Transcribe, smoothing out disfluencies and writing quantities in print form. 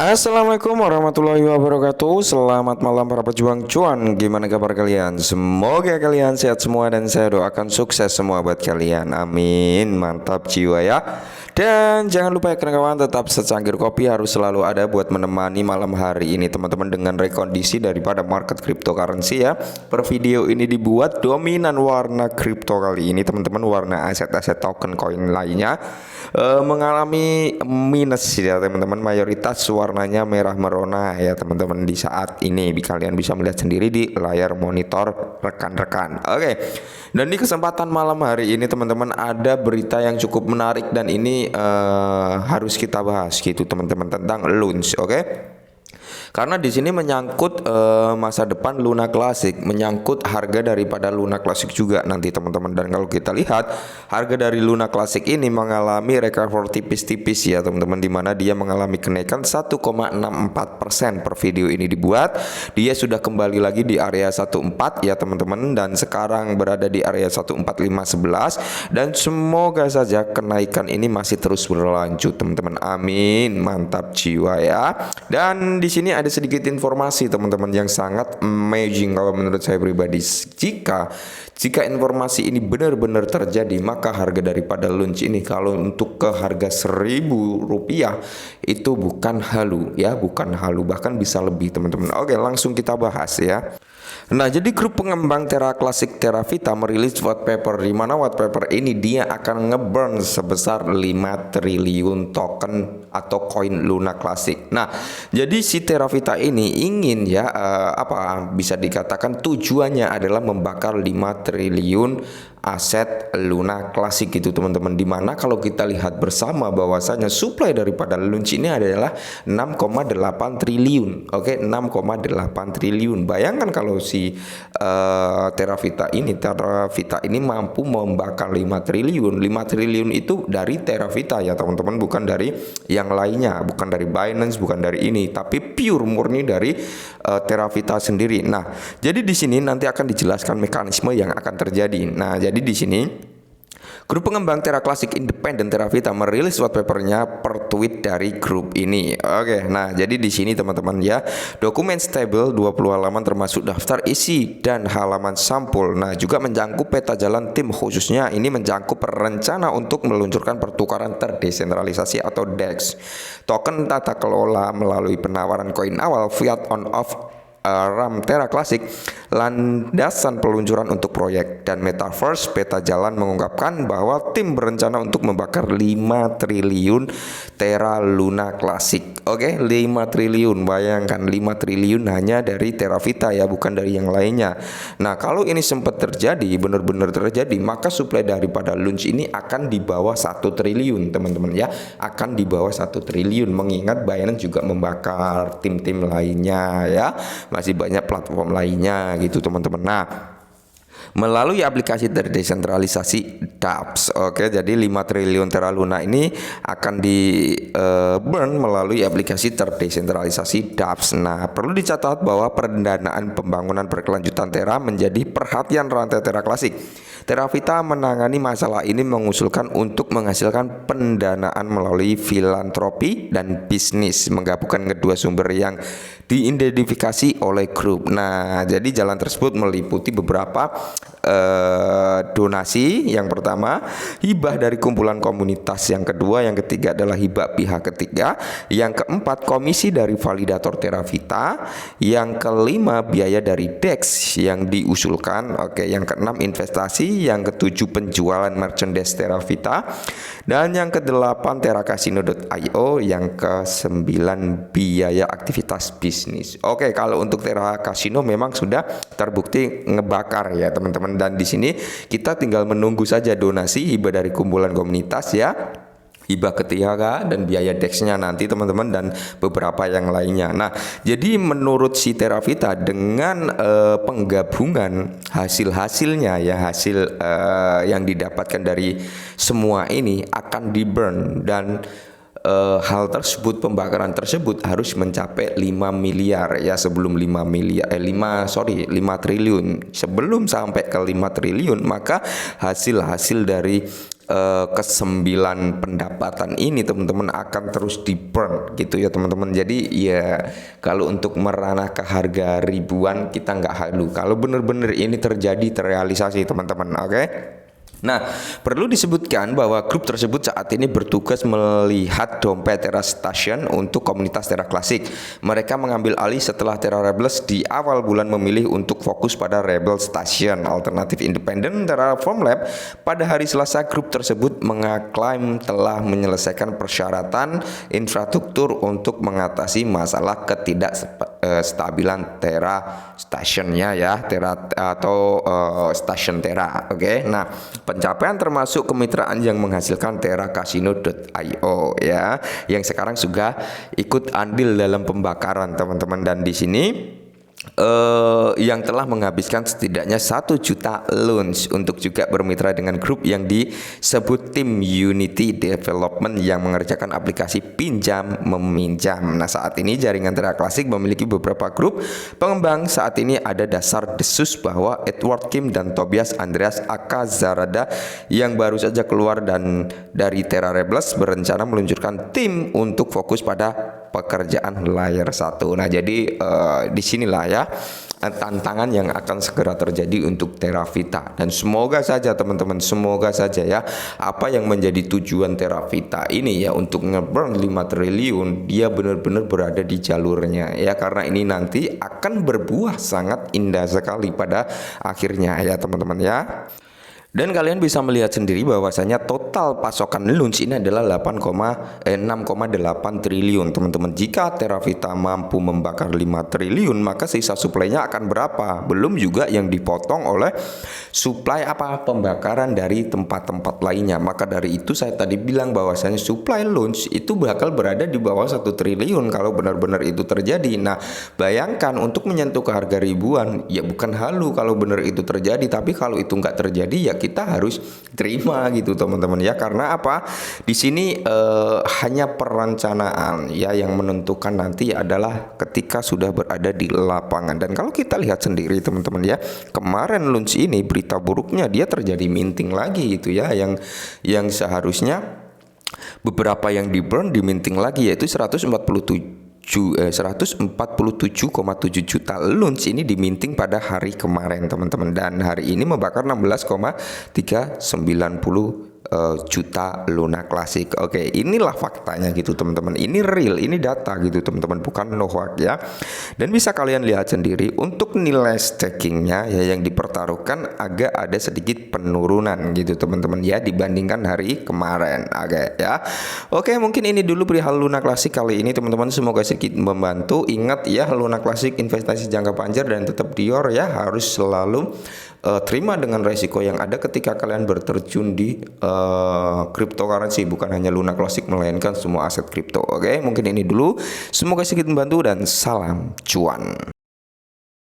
Assalamualaikum warahmatullahi wabarakatuh. Selamat malam para pejuang cuan. Gimana kabar kalian? Semoga kalian sehat semua dan saya doakan sukses semua buat kalian. Amin. Mantap jiwa ya. Dan jangan lupa ya kawan-kawan, tetap secangkir kopi harus selalu ada buat menemani malam hari ini teman-teman dengan rekondisi daripada market cryptocurrency ya. Per video ini dibuat dominan warna kripto kali ini teman-teman, warna aset-aset token koin lainnya mengalami minus ya teman-teman. Mayoritas warnanya merah merona ya teman-teman di saat ini. Kalian bisa melihat sendiri di layar monitor rekan-rekan. Oke. Dan di kesempatan malam hari ini teman-teman ada berita yang cukup menarik dan ini harus kita bahas gitu teman-teman, tentang Launch. Oke. Karena di sini menyangkut masa depan Luna Classic, menyangkut harga daripada Luna Classic juga nanti teman-teman. Dan kalau kita lihat harga dari Luna Classic ini mengalami recover tipis-tipis ya teman-teman, dimana dia mengalami kenaikan 1,64% per video ini dibuat. Dia sudah kembali lagi di area 14 ya teman-teman, dan sekarang berada di area 14511, dan semoga saja kenaikan ini masih terus berlanjut teman-teman. Amin. Mantap jiwa ya. Dan di sini ada sedikit informasi teman-teman yang sangat amazing kalau menurut saya pribadi. Jika informasi ini benar-benar terjadi, maka harga daripada Launch ini kalau untuk ke harga Rp1.000 itu bukan halu ya, bukan halu, bahkan bisa lebih teman-teman. Oke, langsung kita bahas ya. Nah, jadi grup pengembang Terra Classic Terravita merilis white paper, di mana white paper ini dia akan ngeburn sebesar 5 triliun token atau koin Luna Classic. Nah, jadi si Terravita ini ingin ya bisa dikatakan tujuannya adalah membakar 5 triliun aset Luna Classic gitu teman-teman, dimana kalau kita lihat bersama bahwasanya supply daripada Launch ini adalah 6,8 triliun. Oke, 6,8 triliun. Bayangkan kalau si Terravita ini mampu membakar 5 triliun. 5 triliun itu dari Terravita ya teman-teman, bukan dari yang lainnya, bukan dari Binance, bukan dari ini, tapi pure murni dari Terravita sendiri. Nah, jadi di sini nanti akan dijelaskan mekanisme yang akan terjadi. Nah, jadi di sini grup pengembang Terra Classic Independent Terravita merilis white papernya per tweet dari grup ini. Oke, nah jadi di sini teman-teman ya, dokumen stable 20 halaman termasuk daftar isi dan halaman sampul. Nah, juga menjangkup peta jalan tim, khususnya ini menjangkup rencana untuk meluncurkan pertukaran terdesentralisasi atau DEX, token tata kelola melalui penawaran koin awal fiat on off RAM Terra Classic, landasan peluncuran untuk proyek, dan Metaverse. Peta jalan mengungkapkan bahwa tim berencana untuk membakar 5 triliun Terra Luna Classic. Oke, 5 triliun. Bayangkan 5 triliun hanya dari Terravita ya, bukan dari yang lainnya. Nah, kalau ini sempat terjadi, benar-benar terjadi, maka supply daripada Launch ini akan di bawah 1 triliun teman-teman ya, akan di bawah 1 triliun, mengingat Binance juga membakar, tim-tim lainnya ya, masih banyak platform lainnya gitu teman-teman. Nah, melalui aplikasi terdesentralisasi dApps. Oke, jadi 5 triliun Terra Luna ini akan di burn melalui aplikasi terdesentralisasi dApps. Nah, perlu dicatat bahwa pendanaan pembangunan berkelanjutan Terra menjadi perhatian rantai Terra Classic. Terravita menangani masalah ini, mengusulkan untuk menghasilkan pendanaan melalui filantropi dan bisnis, menggabungkan kedua sumber yang diidentifikasi oleh grup. Nah, jadi jalan tersebut meliputi beberapa donasi. Yang pertama, hibah dari kumpulan komunitas. Yang kedua, yang ketiga adalah hibah pihak ketiga. Yang keempat, komisi dari validator Terravita. Yang kelima, biaya dari DEX yang diusulkan. Oke, yang keenam, investasi. Yang ketujuh, penjualan merchandise Terravita. Dan yang kedelapan, terracasino.io. Yang kesembilan, biaya aktivitas bisnis. Oke, kalau untuk Terra Casino memang sudah terbukti ngebakar ya teman-teman, dan di sini kita tinggal menunggu saja donasi, hibah dari kumpulan komunitas ya, hibah ketiga dan biaya DEX-nya nanti teman-teman, dan beberapa yang lainnya. Nah, jadi menurut si Terravita dengan penggabungan hasil-hasilnya ya, hasil yang didapatkan dari semua ini akan di burn, dan hal tersebut, pembakaran tersebut harus mencapai 5 miliar ya, sebelum 5 triliun. Sebelum sampai ke 5 triliun, maka hasil dari kesembilan pendapatan ini teman-teman akan terus di burn gitu ya teman-teman. Jadi ya kalau untuk meranah ke harga ribuan kita nggak halu kalau bener-bener ini terjadi terrealisasi teman-teman. Oke. Nah, perlu disebutkan bahwa grup tersebut saat ini bertugas melihat dompet Tera Station untuk komunitas Tera Klasik. Mereka mengambil alih setelah Tera Rebels di awal bulan memilih untuk fokus pada Rebel Station alternatif independen Terraform Lab. Pada hari Selasa, grup tersebut mengaklaim telah menyelesaikan persyaratan infrastruktur untuk mengatasi masalah ketidakstabilan Tera Stationnya ya, Tera atau Station Tera. Oke. Nah, pencapaian termasuk kemitraan yang menghasilkan teracasino.io ya, yang sekarang juga ikut andil dalam pembakaran teman-teman. Dan di sini yang telah menghabiskan setidaknya 1 juta launch untuk juga bermitra dengan grup yang disebut tim Unity Development yang mengerjakan aplikasi pinjam meminjam. Nah, saat ini jaringan Tera Klasik memiliki beberapa grup pengembang. Saat ini ada dasar desus bahwa Edward Kim dan Tobias Andreas Akazarada yang baru saja keluar dan dari Tera Rebels berencana meluncurkan tim untuk fokus pada pekerjaan layer 1. Nah, jadi disinilah ya tantangan yang akan segera terjadi untuk Terravita. Dan semoga saja teman-teman, semoga saja ya apa yang menjadi tujuan Terravita ini ya untuk nge-burn 5 triliun dia benar-benar berada di jalurnya ya, karena ini nanti akan berbuah sangat indah sekali pada akhirnya ya teman-teman ya. Dan kalian bisa melihat sendiri bahwasanya total pasokan launch ini adalah 6,8 triliun teman-teman. Jika Terravita mampu membakar 5 triliun, maka sisa suplainya akan berapa? Belum juga yang dipotong oleh suplai pembakaran dari tempat-tempat lainnya. Maka dari itu saya tadi bilang bahwasanya suplai launch itu bakal berada di bawah 1 triliun kalau benar-benar itu terjadi. Nah, bayangkan untuk menyentuh ke harga ribuan ya bukan halu kalau benar itu terjadi, tapi kalau itu nggak terjadi ya kita harus terima gitu teman-teman ya. Karena apa? Di sini hanya perencanaan ya, yang menentukan nanti adalah ketika sudah berada di lapangan. Dan kalau kita lihat sendiri teman-teman ya, kemarin launch ini berita buruknya dia terjadi minting lagi gitu ya, yang seharusnya beberapa yang di burn diminting lagi, yaitu 147,7 juta launch ini diminting pada hari kemarin teman-teman, dan hari ini membakar 16,390 juta Luna Classic. Oke, inilah faktanya gitu teman-teman. Ini real, ini data gitu teman-teman, bukan hoax ya. Dan bisa kalian lihat sendiri untuk nilai stakingnya ya yang dipertaruhkan agak ada sedikit penurunan gitu teman-teman ya dibandingkan hari kemarin. Oke ya. Oke, mungkin ini dulu perihal Luna Classic kali ini teman-teman. Semoga sedikit membantu. Ingat ya, Luna Classic investasi jangka panjang dan tetap dior ya, harus selalu terima dengan resiko yang ada ketika kalian berterjun di cryptocurrency, bukan hanya Luna Classic melainkan semua aset kripto. Oke, mungkin ini dulu. Semoga sedikit membantu dan salam cuan.